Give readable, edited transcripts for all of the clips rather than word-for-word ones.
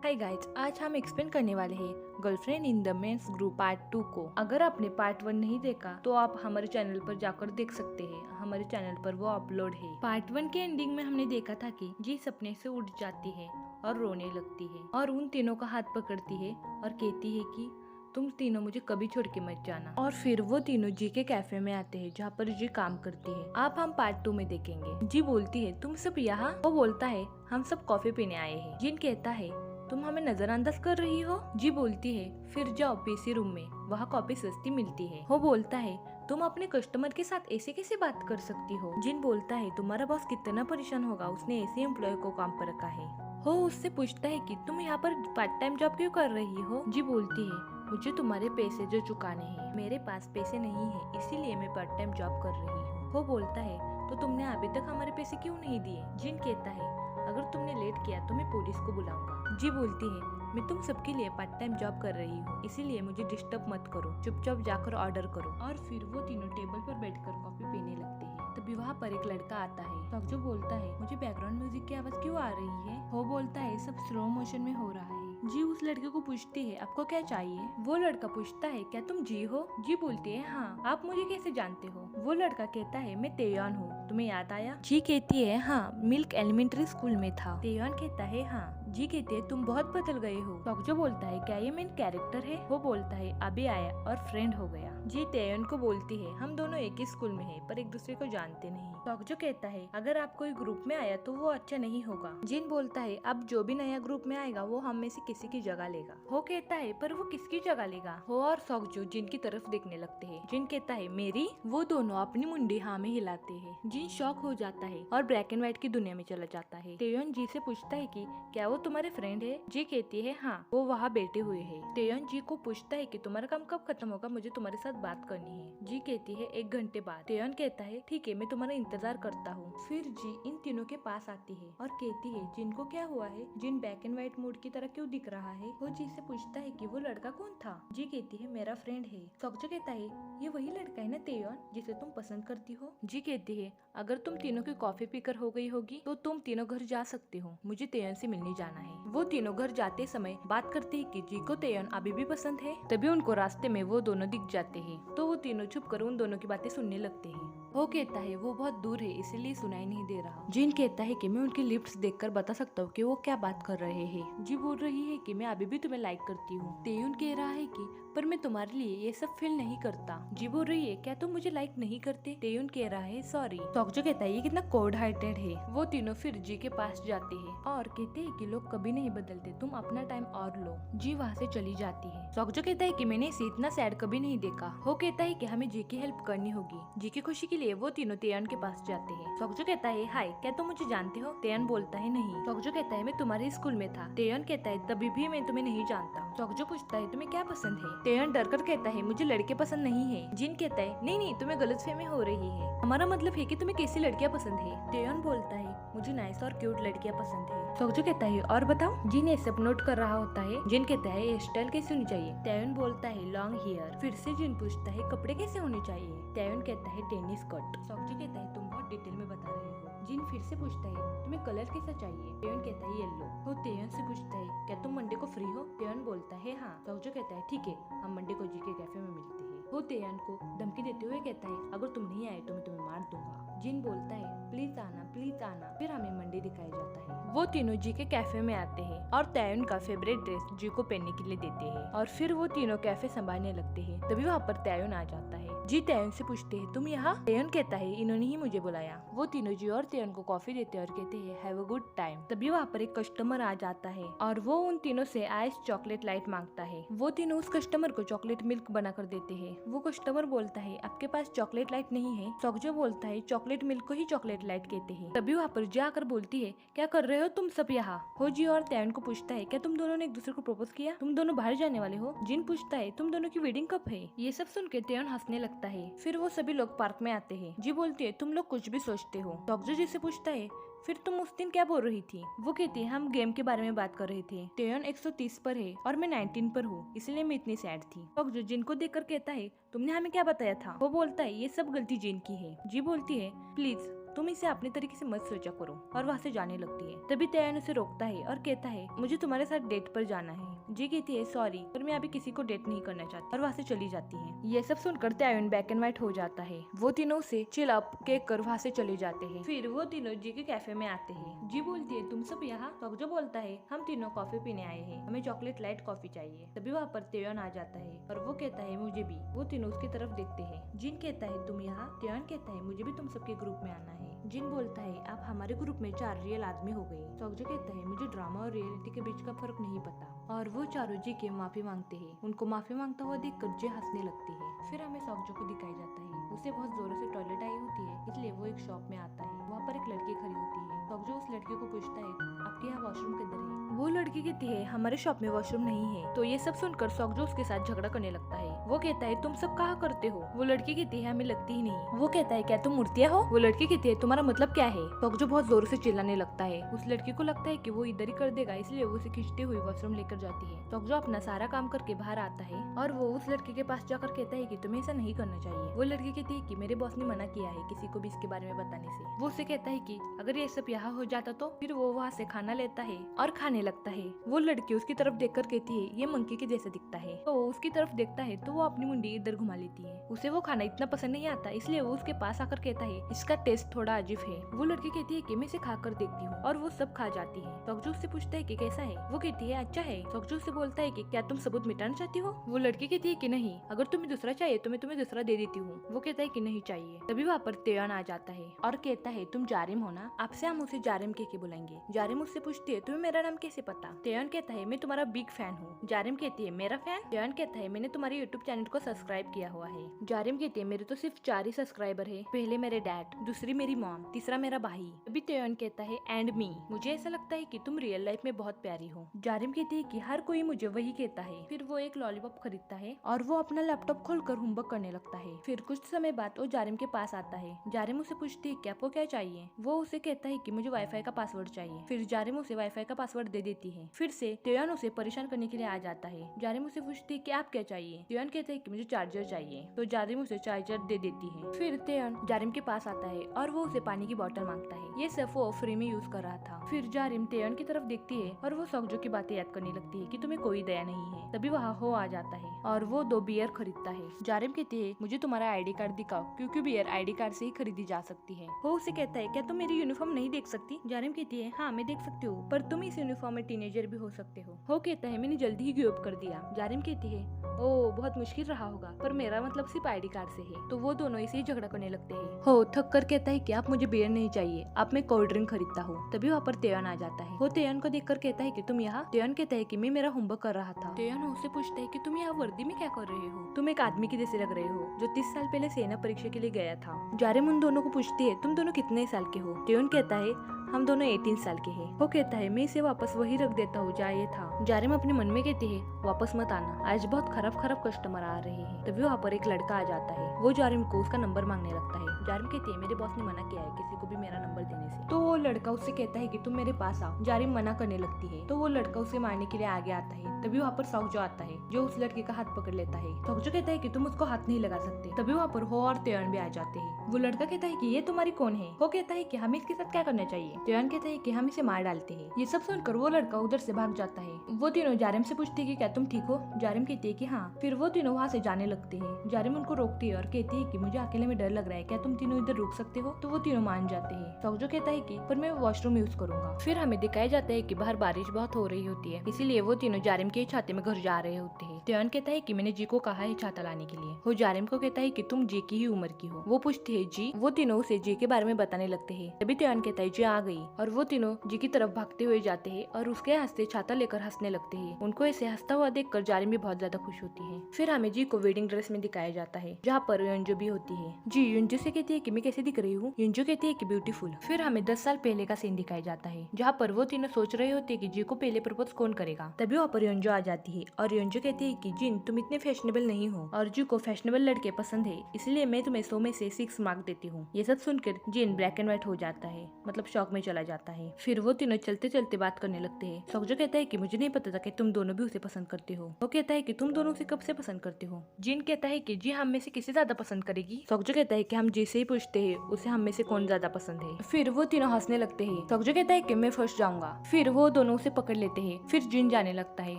Hi guys, आज हम explain करने वाले हैं girlfriend in the men's group part 2 को। अगर आपने पार्ट 1 नहीं देखा तो आप हमारे चैनल पर जाकर देख सकते हैं। हमारे चैनल पर वो अपलोड है। पार्ट 1 के एंडिंग में हमने देखा था कि जी सपने से उठ जाती है और रोने लगती है और उन तीनों का हाथ पकड़ती है और कहती है कि तुम तीनों मुझे कभी छोड़ के मत जाना। और फिर वो तीनों जी के कैफे में आते हैं जहाँ पर जी काम करती है। आप हम पार्ट 2 में देखेंगे। जी बोलती है तुम सब यहाँ। वो बोलता है हम सब कॉफी पीने आए हैं। जिन कहता है तुम हमें नजरअंदाज कर रही हो। जी बोलती है फिर जाओ पीसी रूम में, वहाँ कॉफी सस्ती मिलती है। वो बोलता है तुम अपने कस्टमर के साथ ऐसे कैसे बात कर सकती हो। जिन बोलता है तुम्हारा बॉस कितना परेशान होगा, उसने ऐसे एम्प्लॉय को काम पर रखा है। वो उससे पूछता है कि तुम यहाँ पर पार्ट टाइम जॉब क्यों कर रही हो। जी बोलती है मुझे तुम्हारे पैसे जो चुकाने हैं, मेरे पास पैसे नहीं है इसीलिए मैं पार्ट टाइम जॉब कर रही हूँ। वो बोलता है तो तुमने अभी तक हमारे पैसे क्यों नहीं दिए। जिन कहता है अगर तुमने लेट किया तो मैं पुलिस को बुलाऊंगा। जी बोलती है मैं तुम सबके लिए पार्ट टाइम जॉब कर रही हूँ इसीलिए मुझे डिस्टर्ब मत करो, चुपचाप जाकर ऑर्डर करो। और फिर वो तीनों टेबल पर बैठकर कॉफी पीने लगते हैं। तभी वहाँ पर एक लड़का आता है। तो जो बोलता है मुझे बैकग्राउंड म्यूजिक की आवाज क्यों आ रही है। वो बोलता है सब स्लो मोशन में हो रहा है। जी उस लड़के को पूछती है आपको क्या चाहिए। वो लड़का पूछता है क्या तुम जी हो। जी बोलती है हाँ। आप मुझे कैसे जानते हो। वो लड़का कहता है मैं तेयान हूँ, तुम्हें याद आया। जी कहती है हाँ, मिल्क एलिमेंट्री स्कूल में था। तेयान कहता है हाँ। जी कहते हैं तुम बहुत बदल गए हो। जो बोलता है क्या ये मेन कैरेक्टर है। वो बोलता है अभी आया और फ्रेंड हो गया। जी तेयन को बोलती है हम दोनों एक ही स्कूल में हैं पर एक दूसरे को जानते नहीं। जो कहता है अगर आप कोई ग्रुप में आया तो वो अच्छा नहीं होगा। जिन बोलता है अब जो भी नया ग्रुप में आएगा वो हम में से किसी की जगह लेगा। वो कहता है पर वो किसकी जगह लेगा। वो और सोक्जो जिन की तरफ देखने लगते हैं। जिन कहता है मेरी। वो दोनों अपनी मुंडी हाँ में हिलाते हैं। जिन शॉक हो जाता है और ब्लैक एंड व्हाइट की दुनिया में चला जाता है। तेयन जी से पूछता है कि क्या वो तुम्हारे फ्रेंड है। जी कहती है हाँ, वो वहाँ बैठे हुए है। तेयन जी को पूछता है कि तुम्हारा काम कब खत्म होगा, मुझे तुम्हारे साथ बात करनी है। जी कहती है 1 घंटे बाद। तेयन कहता है ठीक है मैं तुम्हारा इंतजार करता हूँ। फिर जी इन तीनों के पास आती है और कहती है जिनको क्या हुआ है, जिन ब्लैक एंड व्हाइट मूड की तरह क्यों दिख रहा है। वो जी से पूछता है कि वो लड़का कौन था। जी कहती है मेरा फ्रेंड है। सोक्जो कहता है ये वही लड़का है ना तेयन जिसे तुम पसंद करती हो। जी कहती है अगर तुम तीनों की कॉफी पीकर हो गई होगी तो तुम तीनों घर जा सकते हो, मुझे तेयन से मिलने जाना है। वो तीनों घर जाते समय बात करते हैं कि जी को तेयन अभी भी पसंद है। तभी उनको रास्ते में वो दोनों दिख जाते हैं तो वो तीनों छुप कर उन दोनों की बातें सुनने लगते हैं। वो कहता है वो बहुत दूर है इसलिए सुनाई नहीं दे रहा। जिन कहता है कि मैं उनकी लिप्स देखकर बता सकता हूँ कि वो क्या बात कर रहे हैं। जी बोल रही है कि मैं अभी भी तुम्हें लाइक करती हूँ। तेयुन कह रहा है कि पर मैं तुम्हारे लिए ये सब फील नहीं करता। जी बोल रही है क्या तुम मुझे लाइक नहीं करते। तेयुन कह रहा है सॉरी। सोक्जो कहता है ये कितना कोल्ड हार्टेड है। वो तीनों फिर जी के पास जाते हैं और कहते हैं कि लोग कभी नहीं बदलते, तुम अपना टाइम और लो। जी वहाँ से चली जाती है। सोक्जो कहता है कि मैंने इसे इतना सैड कभी नहीं देखा। वो कहता है कि हमें जी की हेल्प करनी होगी। जी की खुशी के लिए वो तीनों तेयन के पास जाते हैं। सोक्जो कहता है हाय क्या तुम मुझे जानते हो। तेयन बोलता है नहीं। सोक्जो कहता है मैं तुम्हारे स्कूल में था। तेयन कहता है तभी भी मैं तुम्हें नहीं जानता। सोक्जो पूछता है तुम्हें क्या पसंद है। तेयन डरकर कहता है मुझे लड़के पसंद नहीं है। जिन कहता है नहीं नहीं तुम्हें गलतफहमी हो रही है, हमारा मतलब है कि तुम्हें कैसी लड़कियां पसंद है। तेयन बोलता है मुझे नाइस और क्यूट लड़कियां पसंद है। सोक्जो कहता है और बताओ। जिन ये सब नोट कर रहा होता है। जिन कहता है हेयर स्टाइल कैसी होनी चाहिए। तेयन बोलता है लॉन्ग हेयर। फिर से जिन पूछता है कपड़े कैसे होने चाहिए। तेयन कहता है टेनिस कट। सोक्जो कहता है तुम बहुत डिटेल में बता रहे हो। जिन फिर से पूछता है तुम्हें कलर कैसा चाहिए। तेयन कहता है येलो। वो तेयन से पूछता है क्या तुम मंडे को फ्री हो। तेयन बोलता है हाँ। सोक्जो कहता है ठीक है हम मंडे को जी के कैफे में मिलते हैं। वो तेयन को धमकी देते हुए कहता है अगर तुम नहीं आए तो मैं तुम्हें मार दूंगा। जिन बोलता है प्लीज आना प्लीज आना। फिर हमें मंडे दिखाया जाता है। वो तीनों जी के कैफे में आते हैं और तेयन का फेवरेट ड्रेस जी को पहनने के लिए देते हैं और फिर वो तीनों कैफे संभालने लगते हैं। तभी वहाँ पर तेयन आ जाता है। जी तेयन से पूछते हैं तुम यहाँ। तेयन कहता है इन्होंने ही मुझे बुलाया। वो तीनों जी और तेयन को कॉफी देते हैं और कहते हैं हैव अ गुड टाइम। तभी वहाँ पर एक कस्टमर आ जाता है और वो उन तीनों से आइस चॉकलेट लाइट मांगता है। वो तीनों उस कस्टमर को चॉकलेट मिल्क बना कर देते हैं। वो कस्टमर बोलता है आपके पास चॉकलेट लाइट नहीं है। सोक्जो बोलता है चॉकलेट मिल्क को ही चॉकलेट लाइट कहते हैं। तभी वहाँ पर जाकर बोलती है क्या कर रहे हो तुम सब यहाँ। होजी और तेयन को पूछता है क्या तुम दोनों ने एक दूसरे को प्रपोज किया, तुम दोनों बाहर जाने वाले हो। जिन पूछता है तुम दोनों की वेडिंग कब है। ये सब सुन के तेयन हंसने लगता है। फिर वो सभी लोग पार्क में आते हैं। जी बोलती है तुम लोग कुछ भी सोचते हो। सोक्जो जी से पूछता है फिर तुम उस दिन क्या बोल रही थी। वो कहती है हम गेम के बारे में बात कर रहे थे। तेयन 130 पर है और मैं 19 पर हूँ इसलिए मैं इतनी सैड थी। सोक्जो जिन को देखकर कहता है तुमने हमें क्या बताया था। वो बोलता है ये सब गलती जिन की है। जी बोलती है प्लीज तुम इसे अपने तरीके से मत सोचा करो, और वहाँ से जाने लगती है। तभी तयन उसे रोकता है और कहता है मुझे तुम्हारे साथ डेट पर जाना है। जी कहती है सॉरी पर मैं अभी किसी को डेट नहीं करना चाहती, और वहाँ से चली जाती है। ये सब सुनकर तयन ब्लैक एंड व्हाइट हो जाता है। वो तीनों उसे चिल अप केक कर वहाँ से चले जाते हैं। फिर वो तीनों जी के कैफे में आते हैं। जी बोलती है तुम सब यहाँ? जो बोलता है हम तीनों कॉफी पीने आए हैं, हमें चॉकलेट लाइट कॉफी चाहिए। तभी वहाँ पर तेयन आ जाता है और वो कहता है मुझे भी। वो तीनों उसकी तरफ देखते हैं। जिन कहता है तुम यहाँ? तेयन कहता है मुझे भी तुम सबके ग्रुप में आना है। जिन बोलता है आप हमारे ग्रुप में 4 रियल आदमी हो गए। जो कहता है मुझे ड्रामा और रियलिटी के बीच का फर्क नहीं पता। और वो चारों जी के माफी मांगते हैं। उनको माफी मांगता हुआ देखकर जे हंसने लगती है। फिर हमें सॉक्जो को दिखाया जाता है। उसे बहुत जोरों से टॉयलेट आई होती है, इसलिए वो एक शॉप में आता है। वहाँ पर एक लड़की खड़ी होती है। सॉक्जो उस लड़की को पूछता है आपके यहाँ वॉशरूम किधर है? वो लड़की कहती है हमारे शॉप में वॉशरूम नहीं है। तो ये सब सुनकर सॉक्जो उसके साथ झगड़ा करने लगता है। वो कहता है तुम सब कहाँ करते हो? वो लड़की कहती है हमें लगती ही नहीं। वो कहता है क्या तुम मूर्तियाँ हो? वो लड़की कहती है तुम्हारा मतलब क्या है? सॉक्जो बहुत जोर से चिल्लाने लगता है। उस लड़की को लगता है कि वो इधर ही कर देगा, इसलिए वो उसे खींचते हुए वॉशरूम लेकर जाती है। सॉक्जो अपना सारा काम करके बाहर आता है और वो उस लड़की के पास जाकर कहता है कि तुम्हें ऐसा नहीं करना चाहिए। वो लड़की कहती है कि मेरे बॉस ने मना किया है किसी को भी इसके बारे में बताने से। वो उससे कहता है कि अगर ये सब यहाँ हो जाता तो? फिर वो वहाँ से खाना लेता है और खाने लगता है। वो लड़की उसकी तरफ देखकर कहती है ये मंकी के जैसे दिखता है। तो वो उसकी तरफ देखता है तो वो अपनी मुंडी इधर घुमा लेती है। उसे वो खाना इतना पसंद नहीं आता, इसलिए वो उसके पास आकर कहता है इसका टेस्ट थोड़ा अजीब है। वो लड़की कहती है कि मैं इसे खाकर देखती हूँ, और वो सब खा जाती है। सॉक्जो उससे पूछता है कि कैसा है? वो कहती है अच्छा है। सॉक्जो उससे बोलता है कि क्या तुम सबूत मिटाना चाहती हो? वो लड़की कहती है कि नहीं, अगर तुम्हें दूसरा चाहिए तो मैं तुम्हें दूसरा दे देती हूँ। वो कहता है कि नहीं चाहिए। तभी वहाँ पर तेयन आ जाता है और कहता है तुम जारिम हो ना, आपसे हम उसे जारिम कह के बुलाएंगे। जारिम उससे पूछती है तुम्हें मेरा नाम कैसे पता? तेयन कहता है मैं तुम्हारा बिग फैन हूँ। जारिम कहती है मेरा फैन? तेयन कहता है मैंने तुम्हारे यूट्यूब चैनल को सब्सक्राइब किया हुआ है। जारिम कहती है मेरे तो सिर्फ 4 ही सब्सक्राइबर है, पहले मेरे डैड, दूसरी मेरी मॉम, तीसरा मेरा भाई। अभी तेयन कहता है एंड मी, मुझे ऐसा लगता है कि तुम रियल लाइफ में बहुत प्यारी हो। जारिम कहती है कि हर कोई मुझे वही कहता है। फिर वो एक लॉलीपॉप खरीदता है और वो अपना लैपटॉप खोलकर होमवर्क करने लगता है। फिर कुछ समय बाद वो जारिम के पास आता है। जारिम उसे पूछती है कि आपको क्या चाहिए? वो उसे कहता है कि मुझे वाईफाई का पासवर्ड चाहिए। फिर जारिम उसे वाईफाई का पासवर्ड दे देती है। फिर से तेयन उसे परेशान करने के लिए आ जाता है। जारिम उसे पूछती है कि आप क्या चाहिए? तेयन कहता है कि मुझे चार्जर चाहिए। तो जारिम उसे चार्जर दे देती है। फिर तेयन जारिम के पास आता है और वो उसे पानी की बोतल मांगता है। ये सब वो फ्री में यूज कर रहा था। फिर जारिम तेयन की तरफ देखती है और वो सॉक्जो की बातें याद करने लगती है कि तुम्हें कोई दया नहीं है। तभी वहाँ हो आ जाता है और वो 2 बियर खरीदता है। जारिम कहती है मुझे तुम्हारा आईडी कार्ड दिखाओ, क्योंकि बियर आईडी कार्ड से ही खरीदी जा सकती है। वो उसे कहता है क्या तुम मेरी यूनिफॉर्म नहीं देख सकती? जारिम कहती है हाँ मैं देख सकती हूँ, पर तुम इस यूनिफॉर्म में टीनेजर भी हो सकते हो। वो कहता है मैंने जल्दी ही गिव अप कर दिया। जारिम कहती है ओ बहुत मुश्किल रहा होगा, पर मेरा मतलब सिर्फ आईडी कार्ड से है। तो वो दोनों इसे ही झगड़ा करने लगते हैं। हो थक कर कहता है कि आप मुझे बियर नहीं चाहिए, आप मैं कोल्ड ड्रिंक खरीदता हूँ। तभी वहाँ पर तेयन आ जाता है। वो तेयन को देखकर कहता है कि तुम यहाँ? तेयन कहता है कि मैं मेरा होमवर्क कर रहा था। तेयन उससे पूछता है कि तुम यहाँ वर्दी में क्या कर रहे हो? तुम एक आदमी की जैसे लग रहे हो जो 30 साल पहले सेना परीक्षा के लिए गया था। जारिम उन दोनों को पूछती है तुम दोनों कितने साल के हो? तेयन कहता है हम दोनों 18 साल के हैं। वो कहता है मैं इसे वापस वही रख देता हूँ जहाँ ये था। जारिम अपने मन में कहते है वापस मत आना, आज बहुत खराब कस्टमर आ रहे हैं। तभी वहाँ पर एक लड़का आ जाता है। वो जारिम को उसका नंबर मांगने लगता है। जारिम कहती है मेरे बॉस ने मना किया है किसी को भी मेरा नंबर देने से। तो वो लड़का उससे कहता है कि तुम मेरे पास आओ। जारिम मना करने लगती है तो वो लड़का उसे मारने के लिए आगे आता है। तभी वहाँ पर सॉक्जो आता है जो उस लड़के का हाथ पकड़ लेता है। सॉक्जो कहता है कि तुम उसको हाथ नहीं लगा सकते। तभी वहाँ पर हो और तेयन भी आ जाते हैं। वो लड़का कहता है कि ये तुम्हारी कौन है? वो कहता है कि हमें इसके साथ क्या करना चाहिए? तेयन कहता है कि हम इसे मार डालते हैं। ये सब सुनकर वो लड़का उधर से भाग जाता है। वो तीनों जारिम से पूछते हैं कि क्या तुम ठीक हो? जारिम कहती है कि हाँ। फिर वो तीनों वहाँ से जाने लगते हैं। जारिम उनको रोकती है और कहती है कि मुझे अकेले में डर लग रहा है, क्या तुम तीनों इधर रुक सकते हो? तो वो तीनों मान जाते हैं। सॉक्जो कहता है कि पर मैं वॉशरूम यूज करूंगा। फिर हमें दिखाया जाता है कि बाहर बारिश बहुत हो रही होती है, इसीलिए वो तीनों जारिम के छाते में घर जा रहे होते हैं। तेयन कहता है कि मैंने जी को कहा है छाता लाने के लिए। वो जारिम को कहता है कि तुम जी की ही उम्र की हो। वो पूछती है जी? वो तीनों उसे जी के बारे में बताने लगते हैं। तभी तेयन कहता है जी आ गई, और वो तीनों जी की तरफ भागते हुए जाते हैं और उसके हंसते छाता लेकर हंसने लगते हैं। उनको ऐसे हंसता हुआ देखकर जारिम भी बहुत ज्यादा खुश होती है। फिर हमें जी को वेडिंग ड्रेस में दिखाया जाता है जहाँ पर युंजो भी होती है। जी युंजो से कहती है कि मैं कैसे दिख रही हूँ? युंजो कहती है कि ब्यूटीफुल। फिर हमें 10 साल पहले का सीन दिखाया जाता है जहाँ पर वो तीनों सोच रहे होते हैं कि जी को पहले प्रपोज कौन करेगा। तभी वहाँ पर युंजो आ जाती है और युंजो कहती है कि जिन तुम इतने फैशनेबल नहीं हो और जी को फैशनेबल लड़के पसंद है, इसलिए मैं तुम्हें 100 में से 6 मार्क देती हूँ। ये सब सुनकर जिन ब्लैक एंड व्हाइट हो जाता है, मतलब शॉक में में चला जाता है। फिर वो तीनों चलते चलते बात करने लगते हैं। सोक्जो कहता है कि मुझे नहीं पता था कि तुम दोनों भी उसे पसंद करते हो। वो कहता है कि तुम दोनों उसे कब से पसंद करते हो। जिन कहता है कि जी हम में से किसे ज्यादा पसंद करेगी। सोक्जो कहता है कि हम जिसे ही पूछते हैं उसे हम में से कौन ज्यादा पसंद है। फिर वो तीनों हंसने लगते हैं। सोक्जो कहता है कि मैं फर्स्ट जाऊंगा। फिर वो दोनों उसे पकड़ लेते हैं। फिर जिन जाने लगता है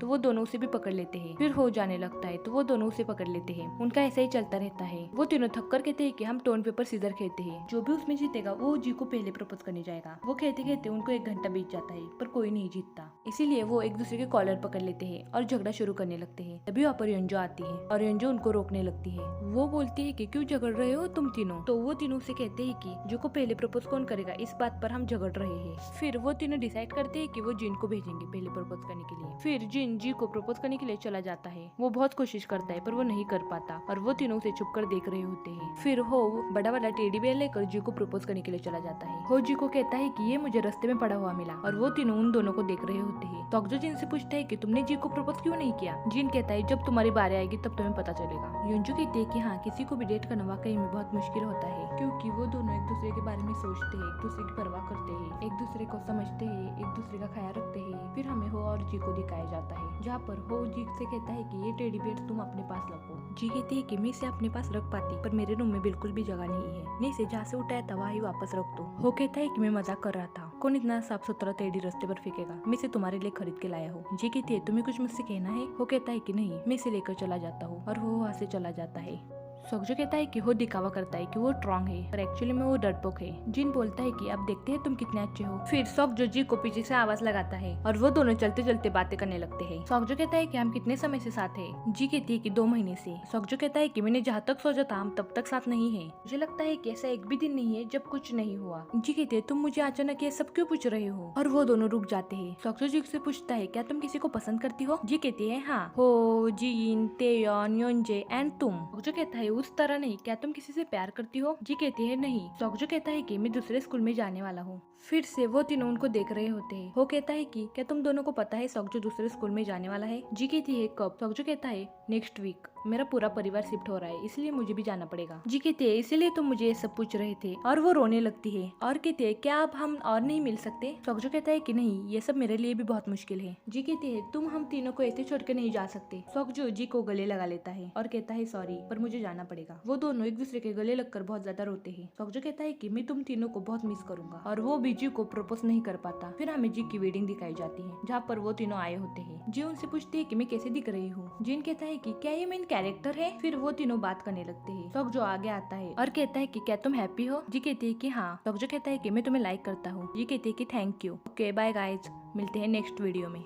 तो वो दोनों उसे भी पकड़ लेते हैं। फिर हो जाने लगता है तो वो दोनों उसे पकड़ लेते हैं। उनका ऐसा ही चलता रहता है। वो तीनों थक कर कहते हैं कि हम टोन पेपर सीजर खेलते हैं, जो भी उसमें जीतेगा वो जी को पहले प्रपोज करने जाएगा। वो खेलते खेलते उनको 1 घंटा बीत जाता है पर कोई नहीं जीतता। इसीलिए वो एक दूसरे के कॉलर पकड़ लेते हैं और झगड़ा शुरू करने लगते हैं। तभी वहाँ पर योंजो आती है और योंजो उनको रोकने लगती है। वो बोलती है कि क्यों झगड़ रहे हो तुम तीनों। तो वो तीनों से कहते हैं कि जो को पहले प्रपोज कौन करेगा इस बात पर हम झगड़ रहे हैं। फिर वो तीनों डिसाइड करते हैं कि वो जिन को भेजेंगे पहले प्रपोज करने के लिए। फिर जिन जी को प्रपोज करने के लिए चला जाता है। वो बहुत कोशिश करता है पर वो नहीं कर पाता और वो तीनों उसे छुप कर देख रहे होते हैं। फिर हो बड़ा वाला टेडी बेयर लेकर जी को प्रपोज करने के लिए चला जाता है। हो जी को कहता है कि ये मुझे रास्ते में पड़ा हुआ मिला और वो तीनों उन दोनों को देख रहे होते हैं। सोक्जो जिन से पूछता है कि तुमने जी को प्रपोज क्यों नहीं किया। जिन कहता है जब तुम्हारी बारी आएगी तब तुम्हें पता चलेगा। योंजो कहती है कि हाँ किसी को भी डेट करना वाकई में बहुत मुश्किल होता है, क्योंकि वो दोनों एक दूसरे के बारे में सोचते हैं, एक दूसरे की परवाह करते हैं, एक दूसरे को समझते हैं, एक दूसरे का ख्याल रखते हैं। फिर हमें हो और जी को दिखाया जाता है जहाँ पर हो जी से कहता है कि ये टेडी बेयर तुम अपने पास रखो। जी कहती है कि मैं इसे अपने पास रख पाती पर मेरे रूम में बिल्कुल भी जगह नहीं है, मैं इसे जहाँ से उठाया था वहाँ ही वापस रख दो। हो कहता है कि मैं मजाक कर रहा था, कौन इतना साफ सुथरा टेडी रास्ते पर फेंकेगा, मैं इसे तुम्हारे लिए खरीद के लाया हूँ। जी कहती है तुम्हें कुछ मुझसे कहना है। वो कहता है कि नहीं, मैं इसे लेकर चला जाता हूँ और वो वहाँ से चला जाता है। सोक्जो कहता है कि वो दिखावा करता है कि वो स्ट्रांग है पर एक्चुअली में वो डरपोक है। जिन बोलता है कि अब देखते हैं तुम कितने अच्छे हो। फिर सोक्जो जी को पीछे से आवाज लगाता है और वो दोनों चलते चलते बातें करने लगते हैं। सोक्जो कहता है कि हम कितने समय से साथ हैं। जी कहती है कि 2 महीने से। सोक्जो कहता है कि मैंने जहाँ तक सोचा था हम तब तक साथ नहीं है। मुझे लगता है कि ऐसा एक भी दिन नहीं है जब कुछ नहीं हुआ। जी कहती है तुम मुझे अचानक ये सब क्यों पूछ रहे हो। और वो दोनों रुक जाते हैं। सोक्जो जी से पूछता है क्या तुम किसी को पसंद करती हो। जी कहती है हाँ, हो जिन तेयोन योंजे एंड तुम। सोक्जो कहता है उस तरह नहीं, क्या तुम किसी से प्यार करती हो। जी कहती है नहीं। सोक्जो कहता है कि मैं दूसरे स्कूल में जाने वाला हूँ। फिर से वो तीनों उनको देख रहे होते हैं। वो कहता है कि क्या तुम दोनों को पता है सोक्जो दूसरे स्कूल में जाने वाला है। जी कहती है कब। सोक्जो कहता है नेक्स्ट वीक, मेरा पूरा परिवार शिफ्ट हो रहा है इसलिए मुझे भी जाना पड़ेगा। जी कहती है इसीलिए तुम मुझे ये सब पूछ रहे थे। और वो रोने लगती है और कहती है क्या अब हम और नहीं मिल सकते। सोक्जो कहता है कि नहीं, ये सब मेरे लिए भी बहुत मुश्किल है। जी कहती है तुम हम तीनों को ऐसे छोड़ के नहीं जा सकते। सोक्जो जी को गले लगा लेता है और कहता है सॉरी पर मुझे जाना पड़ेगा। वो दोनों एक दूसरे के गले लगकर बहुत ज्यादा रोते हैं। सोक्जो कहता है कि मैं तुम तीनों को बहुत मिस करूंगा और वो भी जी को प्रपोज नहीं कर पाता। फिर हमें जी की वेडिंग दिखाई जाती है जहाँ पर वो तीनों आए होते हैं। जी उनसे पूछती है कि मैं कैसे दिख रही हूँ। जिन कहता है कि क्या ये मेन कैरेक्टर है। फिर वो तीनों बात करने लगते हैं। सोक्जो आगे आता है और कहता है कि क्या तुम हैप्पी हो। जी कहती है कि हाँ। सोक्जो कहता है कि मैं तुम्हें लाइक करता हूँ। जी कहती है कि thank you. Okay bye guys, मिलते हैं नेक्स्ट वीडियो में।